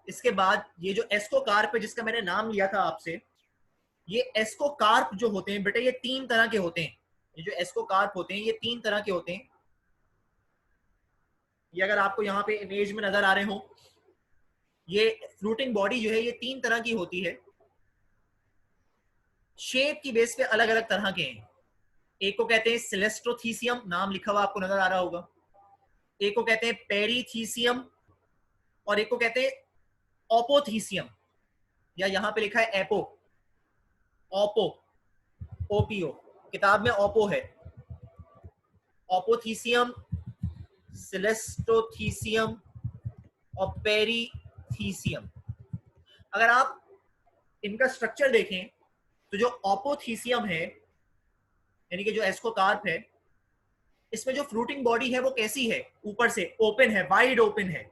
इसके बाद ये जो एस्कोकार्प है जिसका मैंने नाम लिया था आपसे, ये एस्कोकार्प जो होते हैं बेटे ये 3 तरह के होते हैं। ये जो एस्कोकार्प होते हैं ये 3 तरह के होते हैं। ये अगर आपको यहाँ पे इमेज में नजर आ रहे हो, ये फ्रूटिंग बॉडी जो है ये 3 तरह की होती है। शेप की बेस पे अलग अलग तरह के हैं। एक को कहते हैं सिलेस्ट्रोथीसियम, नाम लिखा हुआ आपको नजर आ रहा होगा। एक को कहते हैं पेरीथीसियम और एक को कहते हैं ओपोथीसियम, या यहां पे लिखा है एपो, ओपो, ओपीओ, किताब में ओपो है। ओपोथीसियम, सिलेस्ट्रोथीसियम और पेरीथीसियम। अगर आप इनका स्ट्रक्चर देखें तो जो ओपोथीसियम है यानी कि जो एस्कोकार्प है, इसमें जो फ्रूटिंग बॉडी है वो कैसी है, ऊपर से ओपन है, वाइड ओपन है।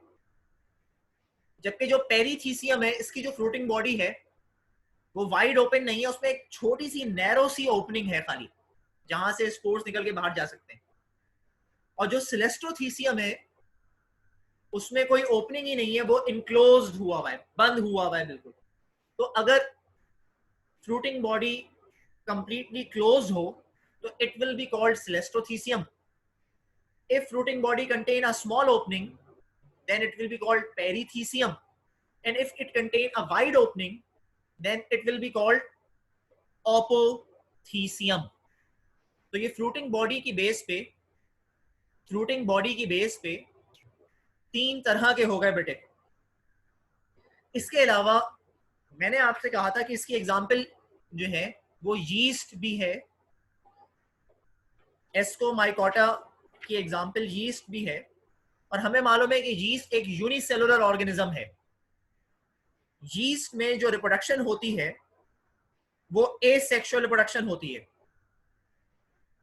जबकि जो पेरीथीसियम है इसकी जो फ्रूटिंग बॉडी है वो वाइड ओपन नहीं है, उसमें एक छोटी सी नैरो सी ओपनिंग है खाली, जहां से स्पोर्स निकल के बाहर जा सकते हैं। और जो सिलेस्ट्रोथीसियम है उसमें कोई ओपनिंग ही नहीं है, वो इनक्लोज्ड हुआ हुआ है, बंद हुआ हुआ है बिल्कुल। तो अगर फ्रूटिंग बॉडी कंप्लीटली क्लोज हो तो it will be called cleistothecium. If fruiting body contain a small opening then it will be called perithecium, and if it contain a wide opening then it will be called opothecium. तो ये fruiting body की base पे, fruiting body की base पे 3 तरह के हो गए बेटे। इसके अलावा मैंने आपसे कहा था कि इसकी एग्जाम्पल जो है वो यीस्ट भी है, एस्कोमाइकोटा की एग्जाम्पल यीस्ट भी है। और हमें मालूम है कि यीस्ट एक यूनिसेलुलर ऑर्गेनिज्म है। यीस्ट में जो रिप्रोडक्शन होती है वो एसेक्सुअल रिप्रोडक्शन होती है,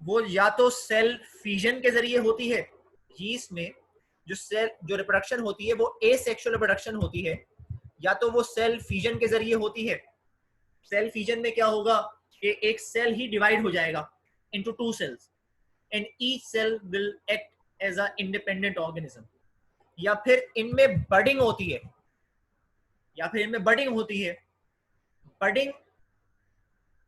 वो या तो सेल फ्यूजन के जरिए होती है। यीस्ट में जो रिप्रोडक्शन होती है वो एसेक्सुअल रिप्रोडक्शन होती है, या तो वो सेल फ्यूजन के जरिए होती है। सेल फ्यूजन में क्या होगा कि एक सेल ही डिवाइड हो जाएगा into 2 cells and each cell will act as a independent organism. या फिर इनमें बडिंग होती है, बडिंग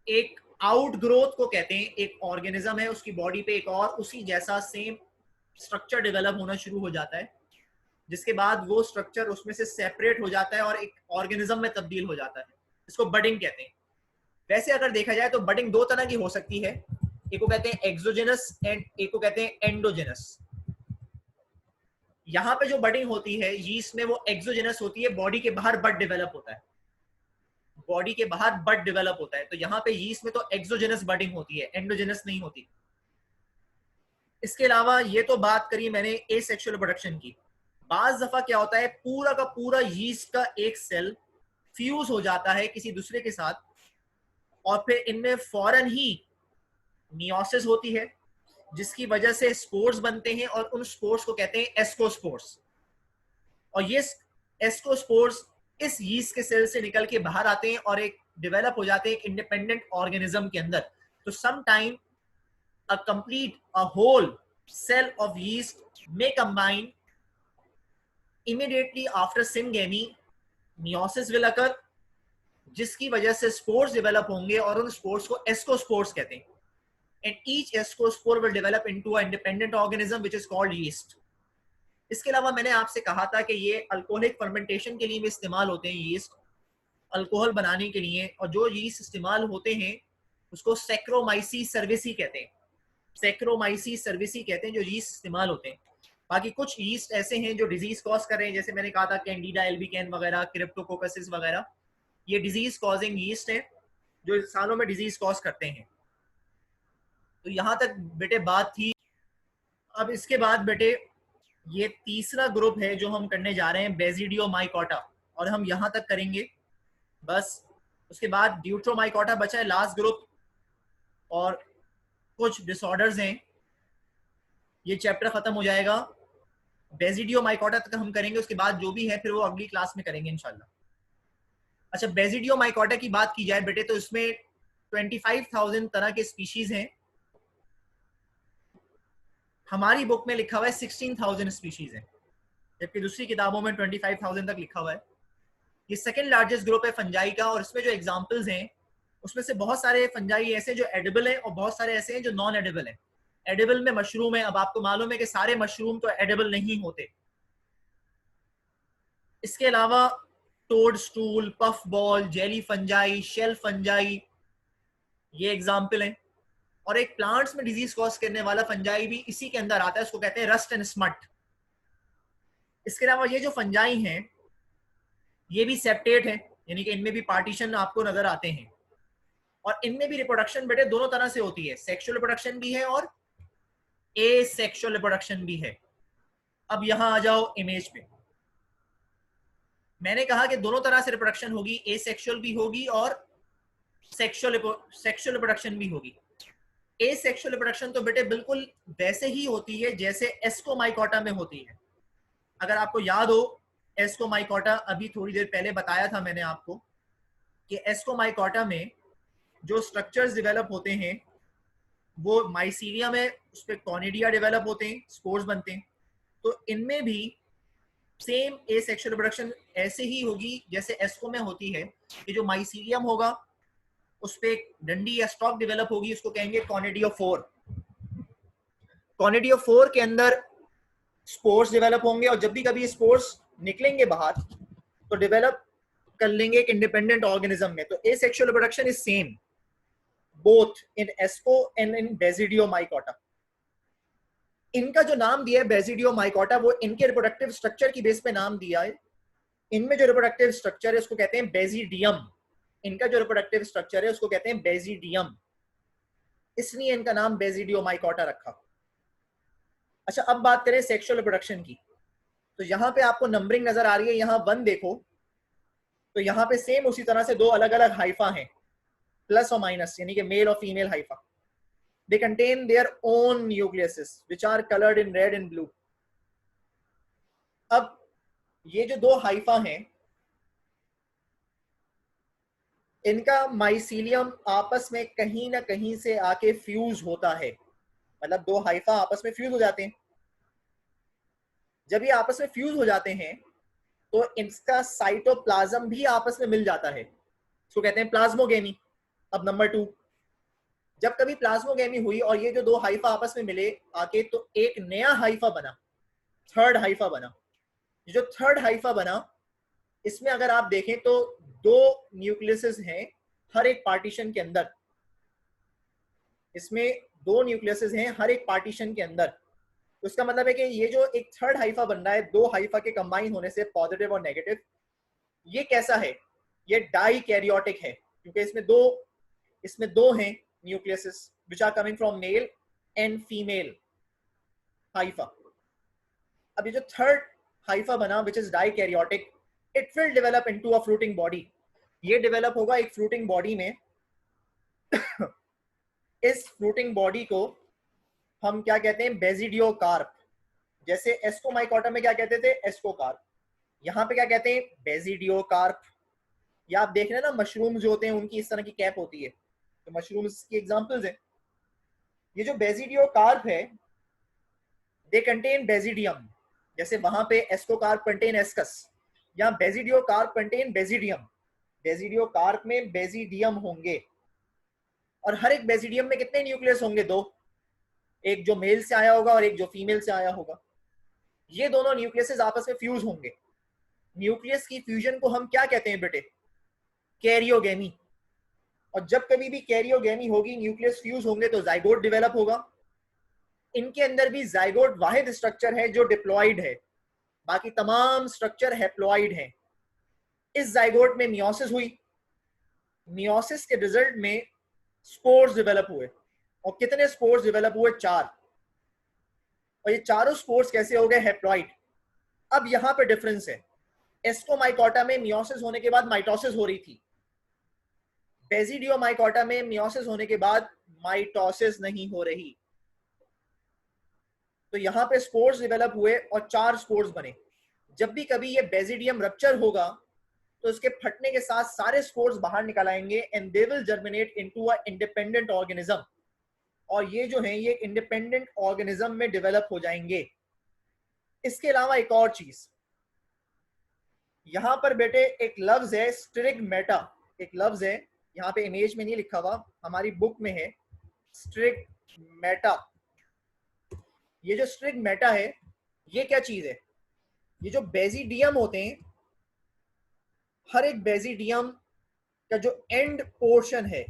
एक आउटग्रोथ को कहते हैं। एक ऑर्गेनिज्म है, उसकी बॉडी पे एक और उसी जैसा सेम स्ट्रक्चर डेवलप होना शुरू हो जाता है, जिसके बाद वो स्ट्रक्चर उसमें से सेपरेट हो जाता है और एक ऑर्गेनिज्म में तब्दील हो जाता है। इसको बडिंग कहते हैं। वैसे अगर देखा जाए तो बडिंग 2 तरह की हो सकती है, एक को कहते हैं एक्सोजेनस एंड एक को कहते हैं एंडोजेनस। यहाँ पे जो बडिंग होती है यीस्ट में वो एक्सोजेनस होती है, बॉडी के बाहर बड डेवलप होता है, बॉडी के बाहर बड डेवलप होता है। तो यहाँ पे यीस्ट में तो एक्सोजेनस बडिंग होती है, एंडोजेनस नहीं होती। इसके अलावा ये तो बात करी मैंने एसेक्सुअल रिप्रोडक्शन की। बाज दफा क्या होता है, पूरा का पूरा यीस्ट का एक सेल फ्यूज हो जाता है किसी दूसरे के साथ और फिर इनमें फौरन ही मियोसिस होती है, जिसकी वजह से स्पोर्स बनते हैं और उन स्पोर्स को कहते हैं एस्कोस्पोर्स। और ये एस्कोस्पोर्स इस यीस्ट के सेल से निकल के बाहर आते हैं और एक डेवलप हो जाते हैं एक इंडिपेंडेंट ऑर्गेनिज्म के अंदर। तो some time a whole cell of yeast may combine immediately after syngamy, meiosis will occur, जिसकी वजह से स्पोर्स डेवलप होंगे और उन स्पोर्स को एस्कोस्पोर्स कहते हैं। and each ascospore will develop into an independent organism which is called yeast. इसके अलावा मैंने आपसे कहा था कि ये अल्कोहलिक फर्मेंटेशन के लिए भी इस्तेमाल होते हैं यीस्ट, अल्कोहल बनाने के लिए। और जो यीस्ट इस्तेमाल होते हैं उसको सैक्रोमाइसीस सर्विसी कहते हैं, सैक्रोमाइसीस सर्विसी कहते हैं जो यीस्ट इस्तेमाल होते हैं। बाकी कुछ यीस्ट ऐसे हैं जो डिजीज कॉज कर रहे हैं, जैसे मैंने कहा था कैंडिडा एल्बिकैन वगैरह, क्रिप्टोकोकसिस वगैरह, ये डिजीज कॉजिंग यीस्ट है जो इंसानों में डिजीज कॉज करते हैं। तो यहां तक बेटे बात थी। अब इसके बाद बेटे ये तीसरा ग्रुप है जो हम करने जा रहे हैं, बेसिडियोमाइकोटा, और हम यहां तक करेंगे बस। उसके बाद ड्यूट्रोमाइकोटा बचा है लास्ट ग्रुप, और कुछ डिसऑर्डर्स हैं, ये चैप्टर खत्म हो जाएगा। बेसिडियोमाइकोटा तक हम करेंगे, उसके बाद जो भी है फिर वो अगली क्लास में करेंगे इंशाल्लाह। अच्छा, बेसिडियोमाइकोटा की बात की जाए बेटे तो इसमें 25,000 तरह के स्पीशीज हैं। हमारी बुक में लिखा हुआ है 16,000 स्पीशीज हैं, जबकि दूसरी किताबों में 25,000 तक लिखा हुआ है। ये सेकंड लार्जेस्ट ग्रुप है फंजाई का, और इसमें जो एग्जांपल्स हैं उसमें से बहुत सारे फंजाई ऐसे जो एडिबल हैं और बहुत सारे ऐसे हैं जो नॉन एडिबल हैं। एडिबल में मशरूम है, अब आपको मालूम है कि सारे मशरूम तो एडिबल नहीं होते। इसके अलावा toad stool, puff ball, jelly fungi, shell fungi, ये एग्जाम्पल हैं। और एक प्लांट्स में डिजीज कॉज करने वाला फंजाई भी इसी के अंदर आता है, उसको कहते हैं रस्ट एंड स्मट। इसके अलावा ये जो फंजाई हैं ये भी सेप्टेट हैं, यानी कि इनमें भी पार्टीशन आपको नजर आते हैं, और इनमें भी रिप्रोडक्शन बेटे दोनों तरह से होती है, सेक्सुअल रिप्रोडक्शन भी है और एसेक्सुअल रिप्रोडक्शन भी है। अब यहां आ जाओ इमेज पे, मैंने कहा कि दोनों तरह से रिप्रोडक्शन होगी, एसेक्सुअल भी होगी और सेक्सुअल रिप्रोडक्शन भी होगी। एसेक्सुअल रिप्रोडक्शन तो बेटे बिल्कुल वैसे ही होती है जैसे एस्कोमाइकोटा में होती है। अगर आपको याद हो एस्कोमाइकोटा, अभी थोड़ी देर पहले बताया था मैंने आपको कि एस्कोमाइकोटा में जो स्ट्रक्चर्स डेवलप होते हैं वो माइसीलिया में उस पर कॉनिडिया डेवलप होते हैं, स्पोर्स बनते हैं। तो इनमें भी सेम एसेक्सुअल रिप्रोडक्शन ऐसे ही होगी जैसे एस्को में होती है कि जो माइसीलियम होगा उस पर डंडी या स्टॉक डेवलप होगी, उसको कहेंगे कॉनिडियोफोर। कॉनिडियोफोर के अंदर स्पोर्स डेवलप होंगे, और जब भी कभी स्पोर्स निकलेंगे बाहर तो डेवलप कर लेंगे एक इंडिपेंडेंट ऑर्गेनिज्म में। तो asexual reproduction is same both in asco and in basidiomycota. इनका जो नाम दिया है बेसिडियोमाइकोटा, वो इनके रिप्रोडक्टिव स्ट्रक्चर की बेस पे नाम दिया है। इनमें जो रिप्रोडक्टिव स्ट्रक्चर है उसको कहते हैं बेसिडियम। इनका जो रिप्रोडक्टिव स्ट्रक्चर है उसको कहते हैं बेसिडियम, इसलिए इनका नाम बेसिडियोमाइकोटा रखा। अच्छा, अब बात करें सेक्सुअल रिप्रोडक्शन की, तो यहाँ पे आपको नंबरिंग नजर आ रही है, यहाँ 1 देखो, तो यहाँ पे सेम उसी तरह से दो अलग अलग हाइफा हैं, प्लस और माइनस, यानी कि मेल और female Haifa. They contain their own nucleuses which are colored in red and blue. अब ये जो दो हाइफा हैं इनका माइसीलियम आपस में कहीं ना कहीं से आके फ्यूज होता है, मतलब दो हाइफा आपस में फ्यूज हो जाते हैं। जब ये आपस में फ्यूज हो जाते हैं तो इनका साइटोप्लाज्म भी आपस में मिल जाता है, इसको कहते हैं प्लाज्मोगेमी। अब नंबर 2, जब कभी प्लाज्मोगेमी हुई और ये जो दो हाइफा आपस में मिले आके, तो एक नया हाइफा बना, थर्ड हाइफा बना। जो थर्ड हाइफा बना इसमें अगर आप देखें तो दो न्यूक्लियसेस हैं हर एक पार्टीशन के अंदर, इसमें दो न्यूक्लियसेस हैं हर एक पार्टीशन के अंदर। तो इसका मतलब है कि ये जो एक थर्ड हाइफा बन रहा है दो हाइफा के कंबाइन होने से, पॉजिटिव और नेगेटिव, ये कैसा है, ये डाई कैरियोटिक है, क्योंकि इसमें दो हैं nucleuses which are coming from male and female hypha. अब ये जो थर्ड हाइफा बना which is dikaryotic, it will develop into a fruiting body. ये डेवलप होगा एक फ्रूटिंग बॉडी में। इस फ्रूटिंग बॉडी को हम क्या कहते हैं, बेसिडियोकार्प। जैसे एस्कोमाइकोटा में क्या कहते थे, एस्कोकार्प, यहाँ पे क्या कहते हैं, बेसिडियोकार्प। या आप देख रहे हैं ना मशरूम जो होते हैं उनकी इस तरह की कैप होती है, तो मशरूम्स की एग्जांपल्स हैं। ये जो बेसिडियोकार्प है दे कंटेन बेसिडियम, जैसे वहां पे एस्कोकार्प कंटेन एस्कस, यहाँ बेसिडियोकार्प कंटेन बेसिडियम। बेसिडियोकार्प में बेसिडियम होंगे, और हर एक बेसिडियम में कितने न्यूक्लियस होंगे, दो, एक जो मेल से आया होगा और एक जो फीमेल से आया होगा। ये दोनों न्यूक्लियसेस आपस में फ्यूज होंगे। न्यूक्लियस की फ्यूजन को हम क्या कहते हैं बेटे, कैरियोगेमी। और जब कभी भी कैरियोगेमी होगी, न्यूक्लियस फ्यूज होंगे, तो जाइगोट डेवलप होगा। इनके अंदर भी जाइगोट वाहिद स्ट्रक्चर है जो डिप्लॉइड है, बाकी तमाम स्ट्रक्चर हैप्लॉइड हैं। इस जाइगोट में मियोसिस हुई, मियोसिस के रिजल्ट में स्पोर्स डेवलप हुए, और कितने स्पोर्स डेवलप हुए, 4। और ये चारों स्पोर्स कैसे हो गए, हैप्लॉइड। अब यहां पे डिफरेंस है, एस्कोमाइकोटा में मियोसिस होने के बाद माइटोसिस हो रही थी, बेसिडियोमाइकोटा में मियोसिस होने के बाद माइटोसिस नहीं हो रही। तो यहाँ पे स्पोर्स डेवलप हुए और 4 स्पोर्स बने। जब भी कभी ये बेसिडियम रप्चर होगा तो इसके फटने के साथ सारे स्पोर्स बाहर निकल आएंगे and they will germinate into a independent organism, और ये जो है ये इंडिपेंडेंट ऑर्गेनिज्म में डेवलप हो जाएंगे। इसके अलावा एक और चीज, यहां पर बेटे एक लफ्ज है स्ट्रिगमेटा, एक लफ्ज है, यहाँ पे इमेज में नहीं लिखा हुआ, हमारी बुक में है स्ट्रिगमेटा। ये जो स्ट्रिगमेटा है ये क्या चीज है? ये जो बेजिडियम होते हैं, हर एक बेजिडियम का जो एंड पोर्शन है,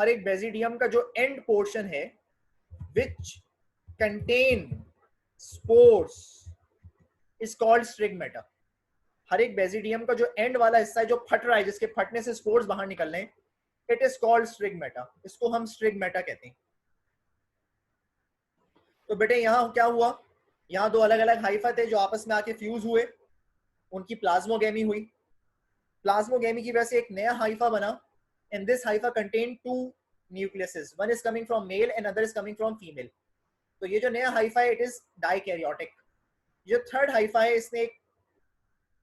हर एक बेजिडियम का जो एंड पोर्शन है which contain spores is called sterigmata. हर एक बेजिडियम का जो एंड वाला हिस्सा है जो फट रहा है, जिसके फटने से स्पोर्स बाहर निकल रहे हैं, इट इज कॉल्ड स्ट्रिगमेटा। इसको हम स्ट्रिगमेटा कहते हैं। तो बेटे यहाँ क्या हुआ, यहाँ दो अलग अलग हाइफा थे जो आपस में आके फ्यूज हुए, उनकी प्लाज्मोगेमी हुई। प्लाज्मोगेमी की वजह से एक नया हाइफा बना, and this Haifa contain two nucleases, one is coming from male and other is coming from female. तो ये जो नया हाइफा है इट इज डाइकैरियोटिक। जो थर्ड हाइफा है इसने एक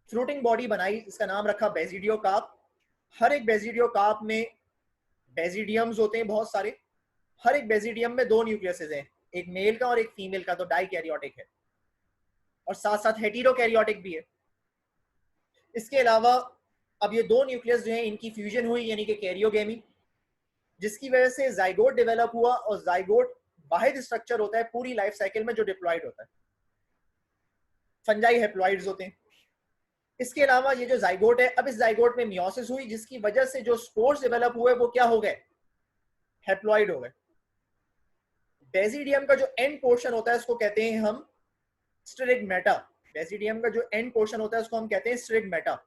फ्रूटिंग बॉडी बनाई, इसका नाम रखा बेजिडियो कार्प। हर एक बेजिडियो कार्प में बेजिडियम्स होते हैं बहुत सारे, हर एक बेजिडियम में दो न्यूक्लियसेस हैं, एक मेल का और एक फीमेल का, तो डाइकैरियोटिक है, और साथ साथ हेटेरोकैरियोटिक भी है। इसके अलावा अब ये दो न्यूक्लियस जो हैं इनकी फ्यूजन हुई, यानी कि कैरियोगेमी, जिसकी वजह से जाइगोट डेवलप हुआ, और जाइगोट वाहिद स्ट्रक्चर होता है पूरी लाइफ साइकिल में जो डिप्लॉयड होता है। फंजाई हेप्लॉइड्स होते हैं। इसके अलावा ये जो जाइगोट है, अब इस जाइगोट में मियोसिस हुई, जिसकी वजह से जो स्पोर्स डेवलप हुए वो क्या हो गए? हेप्लॉइड हो गए। बेजिडियम का जो एंड पोर्शन होता है उसको कहते हैं हम स्ट्रिगमेटा। बेजिडियम का जो एंड पोर्शन होता है उसको हम कहते हैं स्ट्रिगमेटा।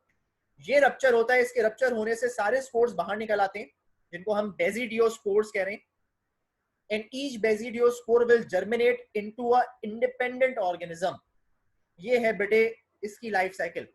ये रप्चर होता है, इसके रप्चर होने से सारे स्पोर्स बाहर निकल आते हैं, जिनको हम बेजिडियोस्पोर्स कह रहे हैं। And each basidiospore will germinate into a independent organism. ये है बेटे इसकी लाइफ साइकिल।